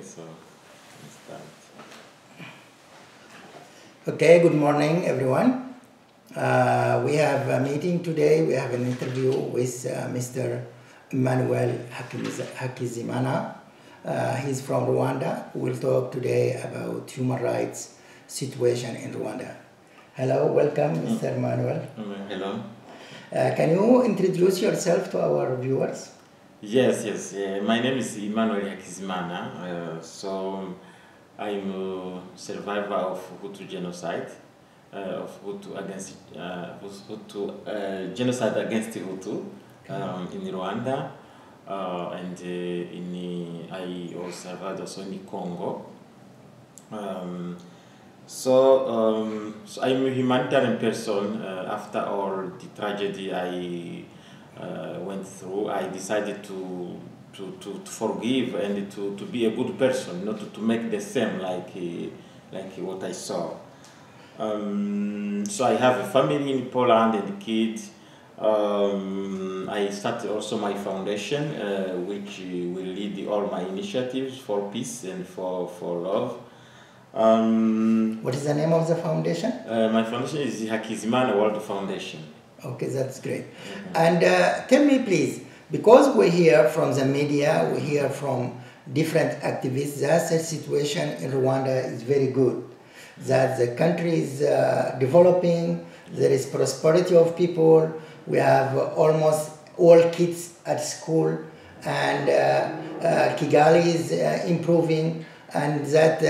so let's start. Okay, good morning, everyone. We have a meeting today. We have an interview with Mr. Emmanuel Hakizimana. He's from Rwanda. We'll talk today about human rights situation in Rwanda. Hello, welcome, Mr. Emmanuel. Hello. Can you introduce yourself to our viewers? Yes. My name is Emmanuel Hakizimana. So I'm a survivor of Hutu genocide, of Hutu against genocide against Hutu in Rwanda, and I also survived also in Congo. So I'm a humanitarian person. After all the tragedy I went through, I decided to forgive and to be a good person, not to make the same like what I saw. So I have a family in Poland and kids. I started also my foundation, which will lead all my initiatives for peace and for love. What is the name of the foundation? My foundation is the Hakizimana World Foundation. Okay, that's great. And tell me, please, because we hear from the media, we hear from different activists that the situation in Rwanda is very good, that the country is developing, there is prosperity of people, we have almost all kids at school, and Kigali is improving, and that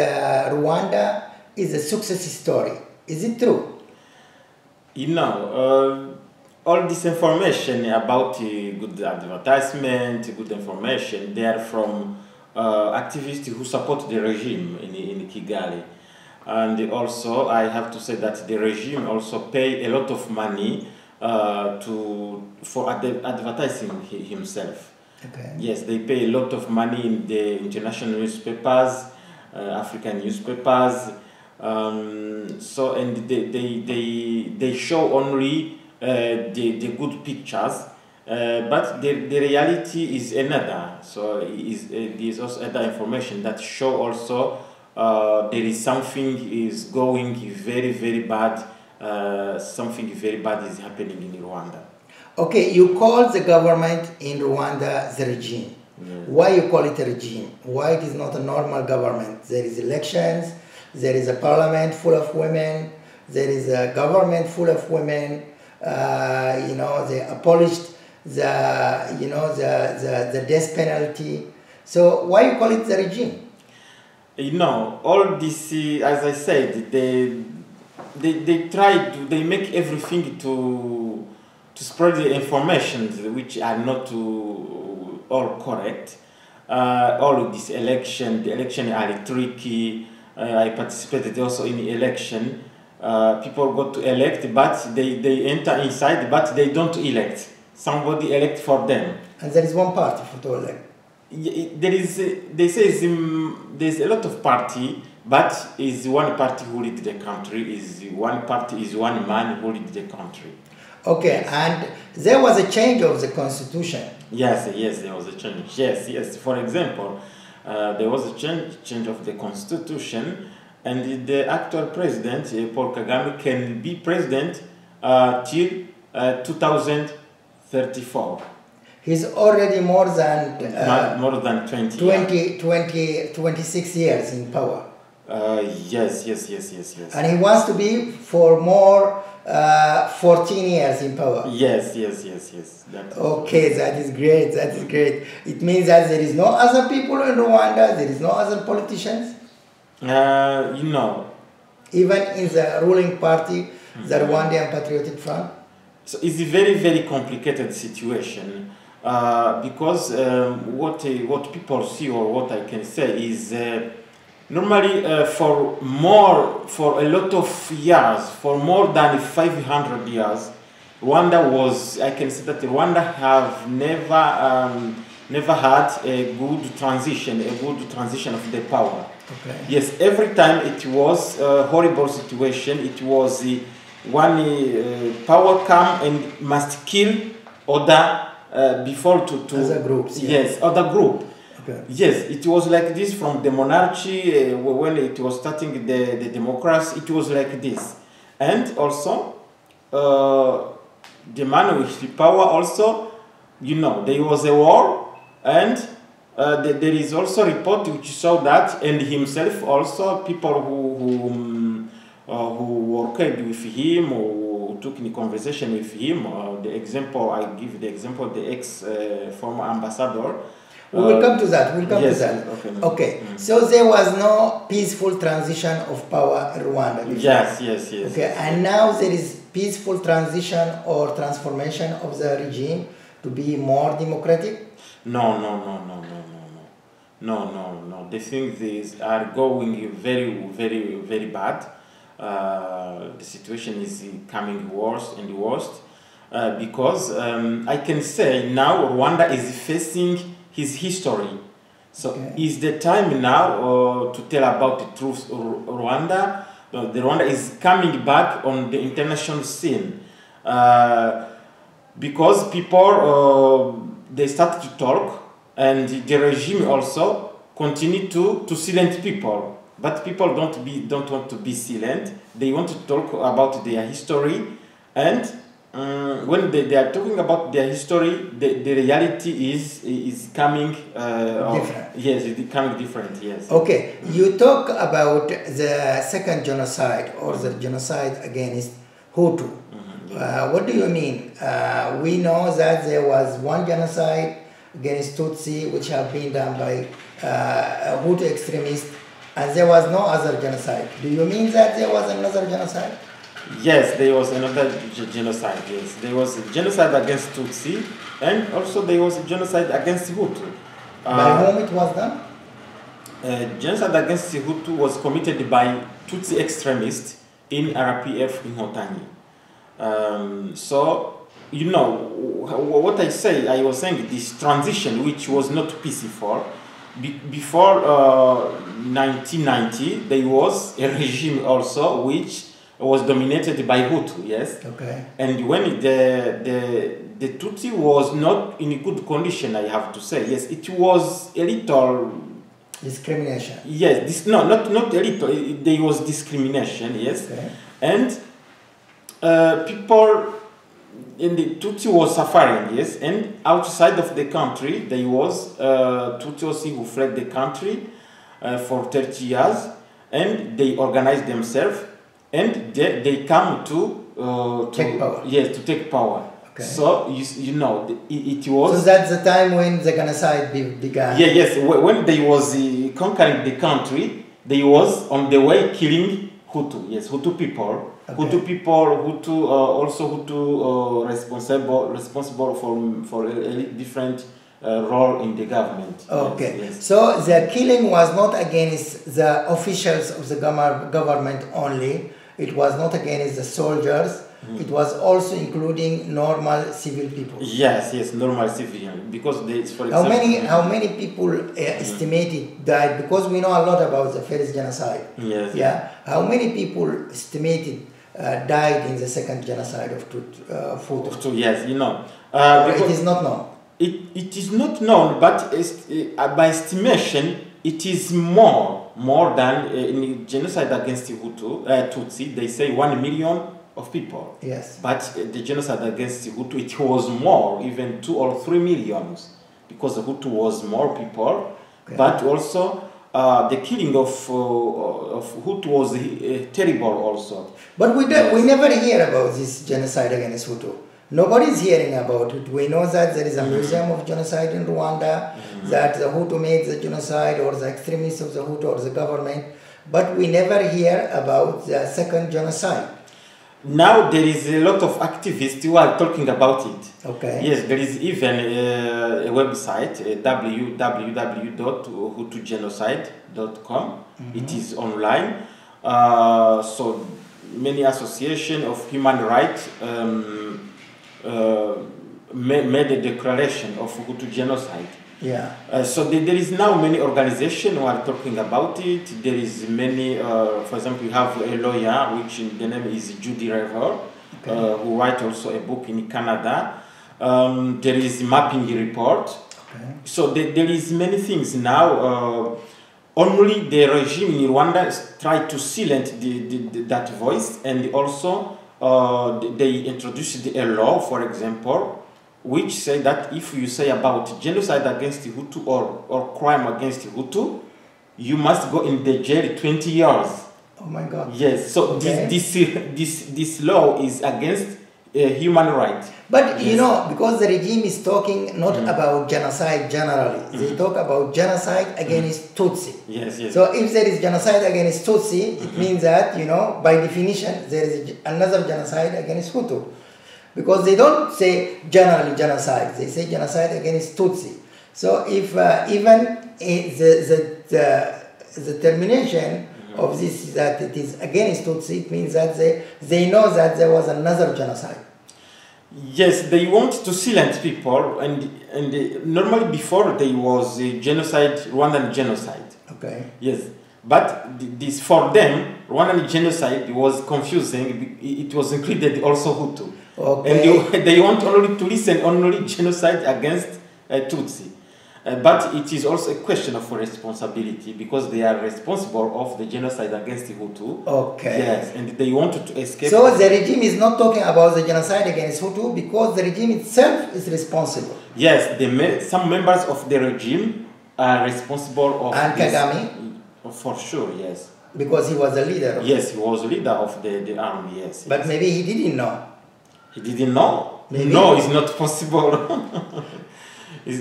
Rwanda is a success story. Is it true? You know, all this information about good advertisement, good information, they are from activists who support the regime in Kigali. And also, I have to say that the regime also pay a lot of money for advertising himself. Okay. Yes, they pay a lot of money in the international newspapers, African newspapers. So and they show only the good pictures, but the reality is another. So there's also other information that show also there is something is going very bad. Something very bad is happening in Rwanda. Okay, you call the government in Rwanda the regime. Yeah. Why you call it a regime? Why it is not a normal government? There is elections, there is a parliament full of women, there is a government full of women. They abolished the death penalty. So why you call it the regime? You know, all this, as I said, they make everything to spread the information which are not all correct. All of this election, the election are tricky. I participated also in the election. People go to elect, but they enter inside, but they don't elect. Somebody elect for them. And there is one party to elect. They say there's a lot of party, but is one party who lead the country. Is one party is one man who lead the country. Okay, and there was a change of the constitution. Yes, there was a change. Yes. For example, there was a change of the constitution, and the actual president, Paul Kagame, can be president till 2034. He's already more than 26 years in power. Yes. And he wants to be for more 14 years in power. Yes. Okay, that is great. It means that there is no other people in Rwanda, there is no other politicians? Even in the ruling party, the Rwandan Patriotic Front? So it's a very complicated situation because what people see, or what I can say, is normally for a lot of years, for more than 500 years, Rwanda was, I can say that Rwanda have never had a good transition of the power. Okay. Yes, every time it was a horrible situation. It was one power come and must kill other before to other groups. Yes, other group. Okay. Yes, it was like this from the monarchy when it was starting the democracy. It was like this, and also the man with the power also, there was a war, and there is also report which show that, and himself also, people who worked with him or took in conversation with him. I give the example, the former ambassador. We will come to that. We'll come yes, to that. Okay. Okay. So there was no peaceful transition of power in Rwanda before. Yes. Okay. And now there is peaceful transition or transformation of the regime to be more democratic. No. The things are going very bad. The situation is becoming worse and worse because I can say now Rwanda is facing his history. So is the time now to tell about the truth. Rwanda, the Rwanda is coming back on the international scene because people they start to talk, and the regime also continue to silence people. But people don't want to be silent. They want to talk about their history, and when they are talking about their history, the reality is coming different. Yes, it's becoming different. Yes. Okay, you talk about the second genocide or the genocide against Hutu. What do you mean? We know that there was one genocide against Tutsi, which have been done by Hutu extremists, and there was no other genocide. Do you mean that there was another genocide? Yes, there was another genocide. Yes, there was a genocide against Tutsi, and also there was a genocide against Hutu. By whom it was done? Genocide against Hutu was committed by Tutsi extremists in RPF in Hotanyi. So, what I was saying, this transition, which was not peaceful. Before 1990, there was a regime also which was dominated by Hutu, yes. Okay. And when the Tutsi was not in a good condition, I have to say, yes, it was a little discrimination. Yes, not a little. There was discrimination, yes. Okay. And people in the Tutsi was suffering, yes, and outside of the country there was Tutsi who fled the country for 30 years, and they organized themselves, and they come to take power. Yes, to take power. Okay. So it was. So that's the time when the genocide began. Yeah, yes. When they was conquering the country, they was on the way killing Hutu. Yes, Hutu people. Okay. Hutu people, also Hutu responsible for a different role in the government. Okay. Yes. So the killing was not against the officials of the government only. It was not against the soldiers. It was also including normal civil people. Yes, normal civilian. Because for example, how many people estimated died? Because we know a lot about the first genocide. Yes. Yeah. How many people estimated died in the second genocide of Hutu? Yes, it is not known. It is not known, but by estimation, it is more than in genocide against Hutu, Tutsi. They say 1 million of people. Yes. But the genocide against Hutu, it was more, even 2 or 3 millions, because the Hutu was more people. Okay. But also the killing of Hutu was terrible also. But we never hear about this genocide against Hutu. Nobody is hearing about it. We know that there is a museum of genocide in Rwanda, that the Hutu made the genocide, or the extremists of the Hutu or the government, but we never hear about the second genocide. Now there is a lot of activists who are talking about it. Okay. Yes, there is even a website, www.hutugenocide.com. It is online. So many associations of human rights made a declaration of Hutu genocide. Yeah. So there is now many organizations who are talking about it. There is many, for example, you have a lawyer, which the name is Judy Rever, who writes also a book in Canada. There is mapping report. So there is many things now. Only the regime in Rwanda tried to silence that voice, and also they introduced a law, for example, which say that if you say about genocide against the Hutu or crime against the Hutu, you must go in the jail 20 years. Oh my God. Yes, so this law is against human rights. But you know, because the regime is talking not about genocide generally, they talk about genocide against Tutsi. Yes, yes. So if there is genocide against Tutsi, it means that, you know, by definition, there is another genocide against Hutu. Because they don't say generally genocide, they say genocide against Tutsi. So if even the termination of this, that it is against Tutsi, it means that they know that there was another genocide. Yes, they want to silence people, and normally before there was a genocide, Rwandan genocide. Okay. Yes, but this for them, Rwandan genocide was confusing. It was included also Hutu. Okay. And they want only to listen only genocide against Tutsi. But it is also a question of responsibility, because they are responsible of the genocide against the Hutu. Okay. Yes, and they wanted to escape. So the regime is not talking about the genocide against Hutu because the regime itself is responsible. Yes, some members of the regime are responsible of And this. Kagame? For sure, yes. Because he was the leader. Yes, he was leader of the army, yes. But yes. maybe he didn't know. He didn't know? Maybe. No, it's not possible.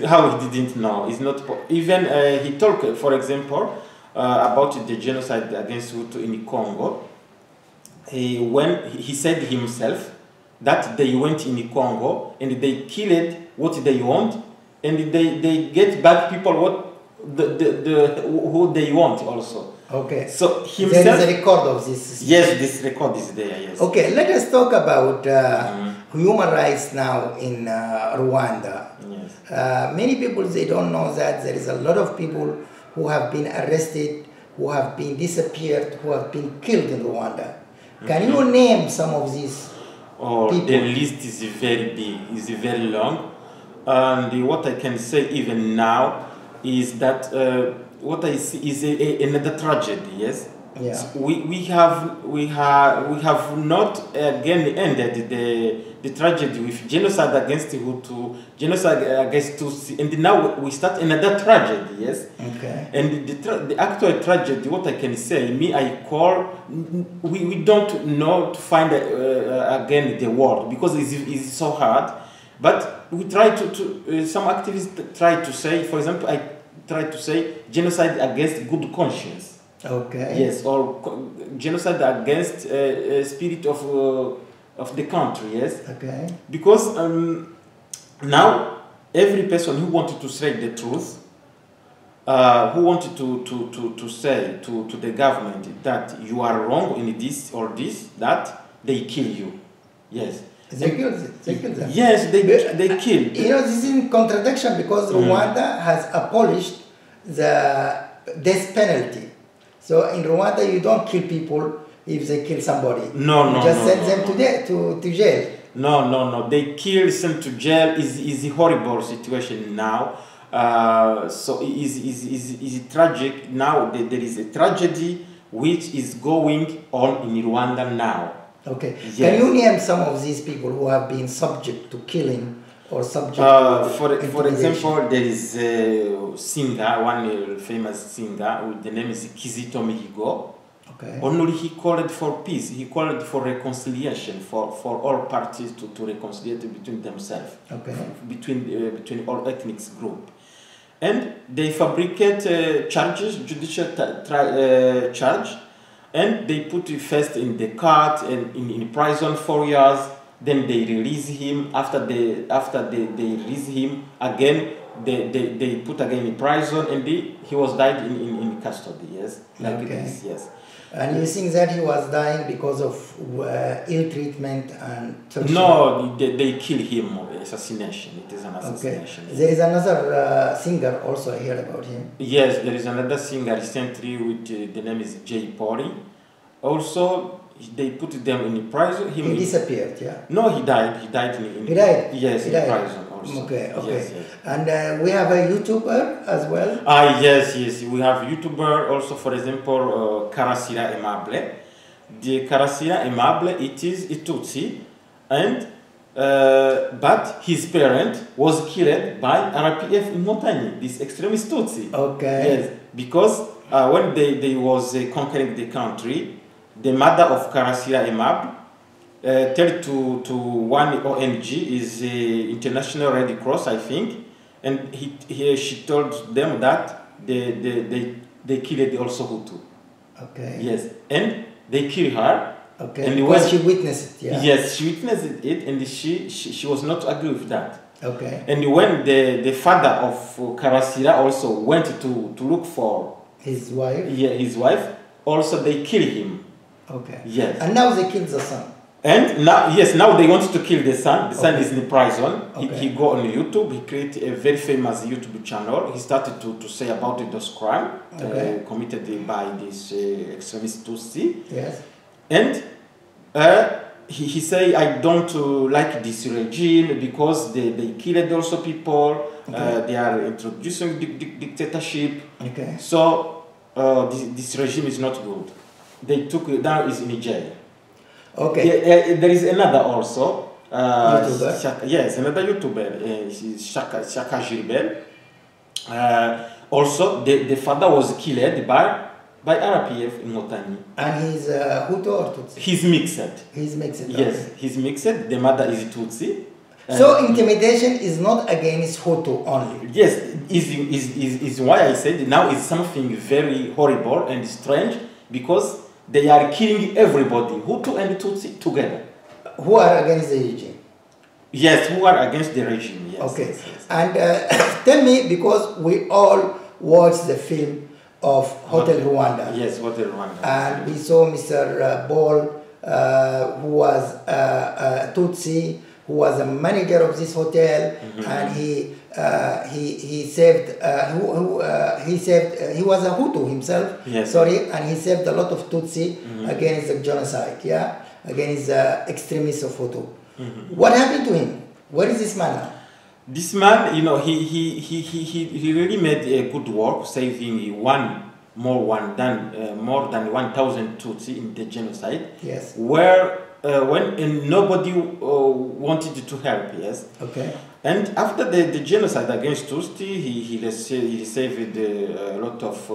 How he didn't know? It's not even he talked, for example, about the genocide against Hutu in Congo. When he said himself that they went in Congo and they killed what they want, and they get back people what who they want also. Okay. So himself. There is a record of this. Yes, this record is there. Yes. Okay, let us talk about human rights now in Rwanda. Yes. Many people, they don't know that there is a lot of people who have been arrested, who have been disappeared, who have been killed in Rwanda. Can you name some of these people? The list is very big, is very long. And what I can say even now is that what I see is another tragedy, yes? Yeah. So we have not again ended the tragedy with genocide against the Hutu, genocide against Tutsi, and now we start another tragedy, yes? Okay. And the actual tragedy, what I can say, we don't know to find again the word, because it's so hard, but we try to some activists try to say, for example, I try to say genocide against good conscience. Okay. Yes, or genocide against spirit of the country. Yes. Okay. Because now every person who wanted to say the truth, who wanted to say to the government that you are wrong in this or this, that they kill you. Yes. They killed them. Yes, they killed. You know, this is in contradiction because Rwanda has abolished the death penalty. So in Rwanda, you don't kill people if they kill somebody. No. You just send them to jail. No. They kill, sent to jail is a horrible situation now. So it is tragic now. There is a tragedy which is going on in Rwanda now. Okay. Yes. Can you name some of these people who have been subject to killing or subject to for example, there is a singer, one famous singer, the name is Kizito Mihigo. Okay. Only he called for peace. He called for reconciliation, for all parties to reconcile between themselves, okay, between all ethnic groups. And they fabricate charges, judicial charge, and they put him first in the cart and in prison 4 years. Then they release him. After they release him again, they put again in prison, and he was died in custody. Yes, like okay. this. Yes. And you think that he was dying because of ill treatment and torture? No, they kill him. Assassination. It is an assassination. Okay. There is another singer also. I heard about him. Yes, there is another singer recently with the name is Jay Polly. Also, they put them in prison. He disappeared. Yeah. No, he died. He died in He died. Yes, he in died. prison also. Okay, okay. Yes, yes. And we have a YouTuber as well. Yes, yes. We have YouTuber also, for example, Karasira Aimable. The Karasira Aimable, it is a Tutsi, and but his parent was killed by RPF in Montagne, this extremist Tutsi. Okay. Yes, because when they was conquering the country, the mother of Karasira Aimable tell to one ONG is International Red Cross, I think, and she told them that they killed also Hutu. Okay. Yes, and they killed her. Okay. And because she witnessed it. Yeah. Yes, she witnessed it, and she was not agree with that. Okay. And when the father of Karasira also went to look for his wife. Yeah, his wife. Also, they kill him. Okay. Yes. And now they killed the son. And now, yes, now they want to kill the son. The son is in prison. Okay. He go on YouTube. He created a very famous YouTube channel. He started to say about those crimes committed by this extremist Tutsi. Yes. And he say, I don't like this regime because they killed also people. Okay. They are introducing dictatorship. Okay. So this regime is not good. They took now is in jail. Okay. Yeah, there is another also. YouTuber. Yes, another YouTuber. Shaka Gilbert. Also, the father was killed by RPF in Montagne. And he's Hutu or Tutsi? He's mixed. He's mixed. Yes, okay. he's mixed. The mother is Tutsi. So intimidation is not against Hutu only. Yes, is why I said now it's something very horrible and strange because they are killing everybody, Hutu and Tutsi together. Who are against the regime? Yes, who are against the regime. Yes. Okay. Yes, yes. And tell me, because we all watched the film of Hotel Rwanda. Yes, Hotel Rwanda. And we saw Mr. Ball, who was a Tutsi, who was a manager of this hotel, and he saved he was a Hutu himself. Yes. Sorry, and he saved a lot of Tutsi against the genocide. Yeah, against the extremists of Hutu. What happened to him? Where is this man now? This man, you know, he really made a good work, saving more than 1,000 Tutsi in the genocide. Yes. Where when nobody wanted to help. Yes. Okay. And after the genocide against Tutsi, he saved a lot of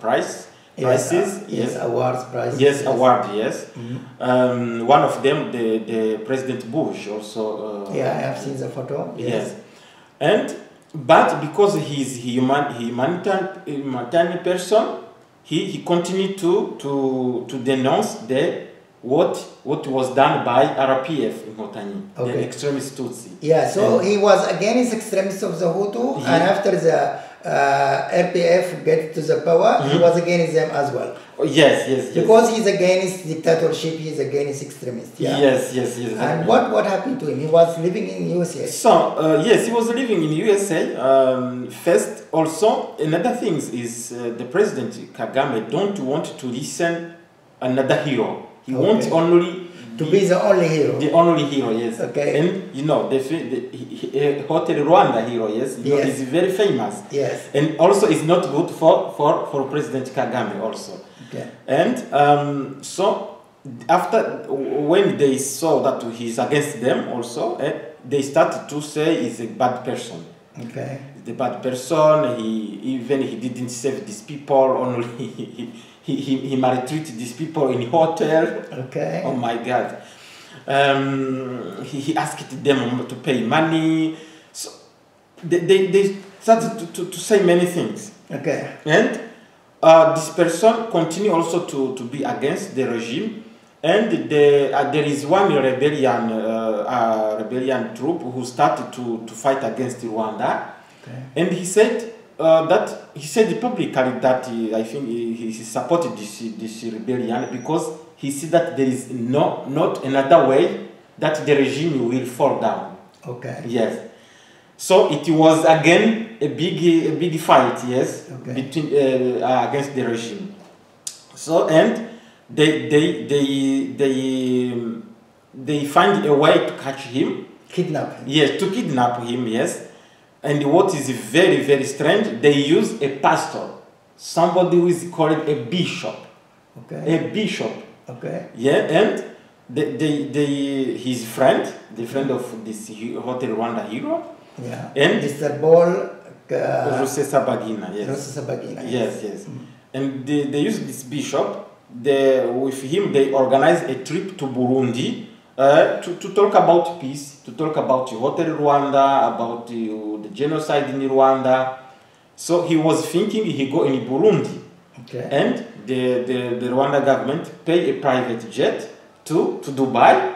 prices. Yes, awards, prizes. Yes, award. Yes. One of them, the President Bush also. Yeah, I have seen the photo. Yes. And but because he's humanitarian person, he continued to denounce what was done by RPF in Montagne, the extremist Tutsi. Yeah, so he was against extremists of the Hutu, and after the RPF get to the power, he was against them as well. Yes. Because he's against dictatorship, he's against extremists. Yeah? Yes. And what happened to him? He was living in USA. So yes, he was living in USA. First, also another thing is the President Kagame don't want to listen another hero. He wants only to be the only hero. The only hero, yes. Okay. And you know the Hotel Rwanda hero, yes. You know, is very famous. Yes. And also it's not good for President Kagame also. Okay. And so after when they saw that he's against them also, they started to say he's a bad person. Okay. The bad person. He didn't save these people. Only he maltreated these people in hotel. Okay. Oh my God. He asked them to pay money. So they started to say many things. Okay. And this person continued also to be against the regime. And there is one rebellion troop who started to fight against Rwanda. Okay. And he said publicly that I think he supported this rebellion because he said that there is not another way that the regime will fall down. Okay. Yes. So it was again a big fight, yes, between against the regime. So and they find a way to catch him, Kidnap him. Yes, to kidnap him, yes. And what is very, very strange, they use a pastor, somebody who is called a bishop. Okay. A bishop. Okay. Yeah, and his friend, the friend of this Hotel Rwanda hero. Yeah. And Mr. Ball. Rusesabagina, yes. Rusesabagina, yes. Yes. And they use this bishop. With him, they organize a trip to Burundi to talk about peace, to talk about Hotel Rwanda, about the genocide in Rwanda. So he was thinking he go in Burundi. Okay. And the Rwanda government pay a private jet to Dubai.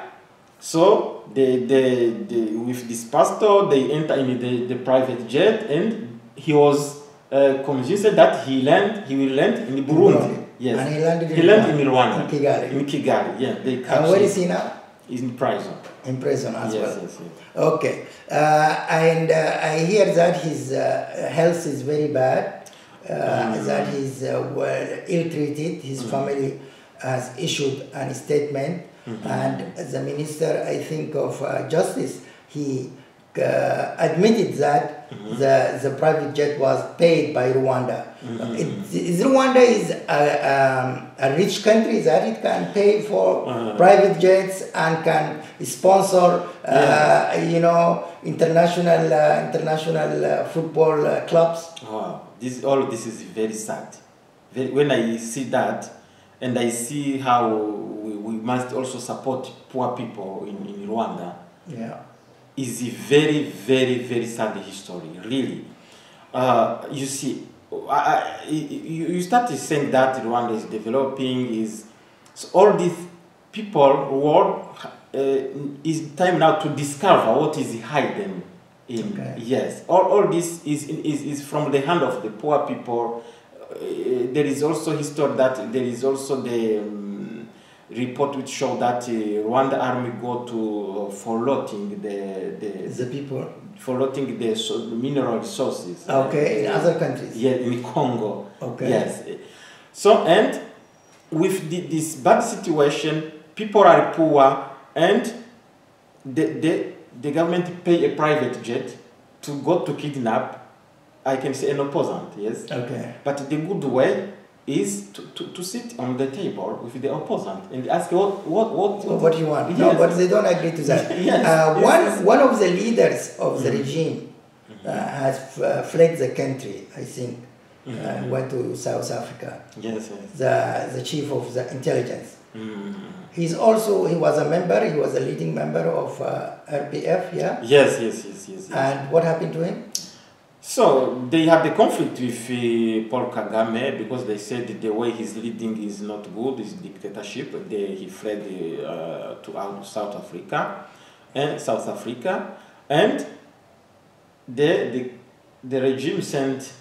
So with this pastor, they enter in the private jet, and he was convinced that he will land in Burundi. Yes. And he landed in Rwanda. In Kigali. In Kigali, yeah. They And where is he now? He's in prison. In prison as well. Yes. Okay. And I hear that his health is very bad, that he's ill-treated. His family has issued a statement. And the Minister, I think, of Justice, he admitted that the private jet was paid by Rwanda. Rwanda is a rich country that it can pay for private jets and can sponsor, international football clubs. Wow, all of this is very sad. When I see that, and I see how we must also support poor people in Rwanda. Yeah. Is a very, very, very sad history, really. You see, you started saying that Rwanda is developing, so all these people, is time now to discover what is hidden in. Okay. Yes, all this is from the hand of the poor people. There is also history that there is also the report which show that Rwanda army go to for looting the people, for looting the mineral resources. Okay, in other countries. Yeah, in Congo. Okay. Yes. So, and with this bad situation, people are poor, and the government pay a private jet to go to kidnap, I can say, an opposant. Yes. Okay. But the good way is to sit on the table with the opposant and ask what you want. Yes. No, but they don't agree to that. Yes. One of the leaders of the regime has fled the country, I think, went to South Africa. Yes. The chief of the intelligence. He was a leading member of RPF, yeah? Yes. And what happened to him? So they had the conflict with Paul Kagame because they said the way he's leading is not good, his dictatorship. He fled to South Africa, and the regime sent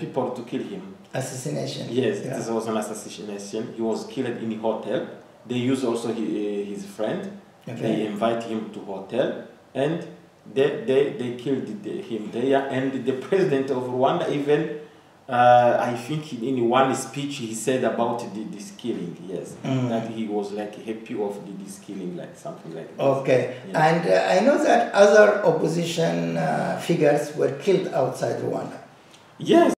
people to kill him. Assassination. Yes, yeah. This was an assassination. He was killed in a hotel. They used also his friend. Okay. They invite him to hotel, and they killed him there. And the president of Rwanda even, I think in one speech he said about this killing, yes, that he was like happy of this killing, like something like that. Okay, yeah. And I know that other opposition figures were killed outside Rwanda. Yes.